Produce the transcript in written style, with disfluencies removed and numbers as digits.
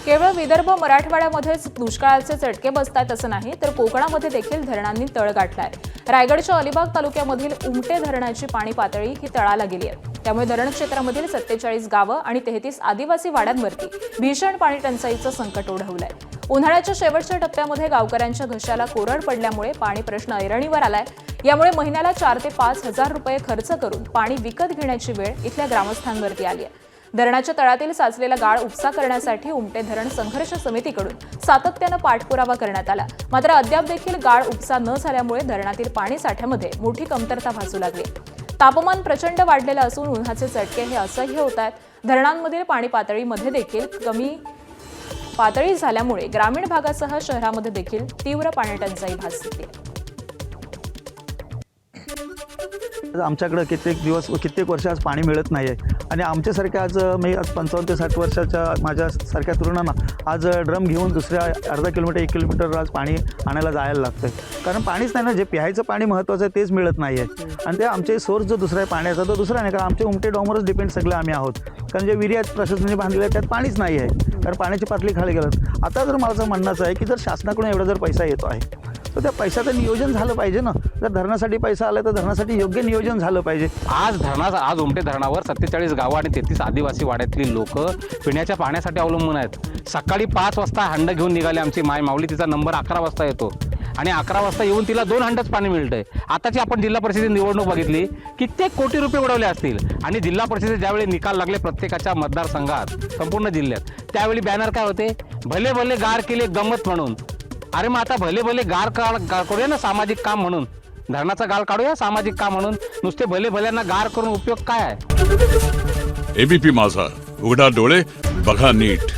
केवळ विदर्भ मराठवाड्यामध्येच दुष्काळाचे चटके बसतायत असं नाही, तर कोकणामध्ये देखील धरणांनी तळ गाठलाय। रायगडच्या अलिबाग तालुक्यामधील उमटे धरणाची पाणी पातळी ही तळाला गेली आहे। त्यामुळे धरण क्षेत्रामधील 47 गावं आणि 33 आदिवासी वाड्यांवरती भीषण पाणी टंचाईचं संकट ओढवलंय। उन्हाळ्याच्या शेवटच्या टप्प्यामध्ये गावकऱ्यांच्या घशाला कोरड पडल्यामुळे पाणी प्रश्न ऐरणीवर आलाय। यामुळे महिन्याला 4 ते 5 हजार रुपये खर्च करून पाणी विकत घेण्याची वेळ इथल्या ग्रामस्थांवरती आली आहे। धरणाच्या तळातील साचलेला गाळ उपसा करण्यासाठी उमटे धरण संघर्ष समितीकडून सातत्यानं पाठपुरावा करण्यात आला, मात्र अद्याप देखील गाळ उपसा न झाल्यामुळे धरणातील पाणी साठ्यामध्ये मोठी कमतरता भासू लागली। तापमान प्रचंड वाढलेलं असून उन्हाचे चटके हे असह्य होत आहेत। धरणांमधील पाणी पातळीमध्ये देखील कमी पातळी झाल्यामुळे ग्रामीण भागासह शहरामध्ये देखील तीव्र पाणी टंचाई भासते। आमच्याकडे कित्येक वर्ष आज पाणी मिळत नाही आहे आणि आमच्यासारख्या आज 55 ते 60 वर्षाच्या माझ्यासारख्या तरुणांना आज ड्रम घेऊन दुसऱ्या अर्धा किलोमीटर 1 किलोमीटर आज पाणी आणायला जायला लागतं, कारण पाणीच नाही ना। जे प्यायचं पाणी महत्त्वाचं आहे तेच मिळत नाही आहे आणि ते आमचे सोर्स जो दुसरा आहे पाण्याचा तो दुसरा नाही, कारण आमचे उमटे डॉमवरच डिपेंड सगळे आम्ही आहोत। कारण जे विहिरी आहेत प्रशासनाने बांधलेले आहेत त्यात पाणीच नाही आहे, कारण पाण्याची पातळी खाली गेलं। आता जर माझं म्हणणंच आहे की जर शासनाकडून एवढा जर पैसा येतो आहे तर त्या पैशाचं नियोजन झालं पाहिजे ना। जर धरणासाठी पैसा आला तर धरणासाठी योग्य नियोजन झालं पाहिजे। आज उमटे धरणावर 47 गावं आणि 33 आदिवासी वाड्यातली लोक पिण्याच्या पाण्यासाठी अवलंबून आहेत। सकाळी 5 वाजता हंड घेऊन निघाले आमची माऊली, तिचा नंबर 11 वाजता येतो आणि 11 वाजता येऊन तिला 2 हंडच पाणी मिळतंय। आताची आपण जिल्हा परिषदेची निवडणूक बघितली, कित्येक कोटी रुपये उडवले असतील आणि जिल्हा परिषदेचे ज्यावेळी निकाल लागले प्रत्येकाच्या मतदारसंघात संपूर्ण जिल्ह्यात, त्यावेळी बॅनर काय होते, भले भले गार केले गंमत म्हणून। अरे मग आता भले भले गार करूया ना सामाजिक काम म्हणून, धरणाचा गाळ काढूया सामाजिक काम म्हणून। नुसते भले भल्यांना गार करून उपयोग काय आहे? एबीपी माझा, उघडा डोळे बघा नीट।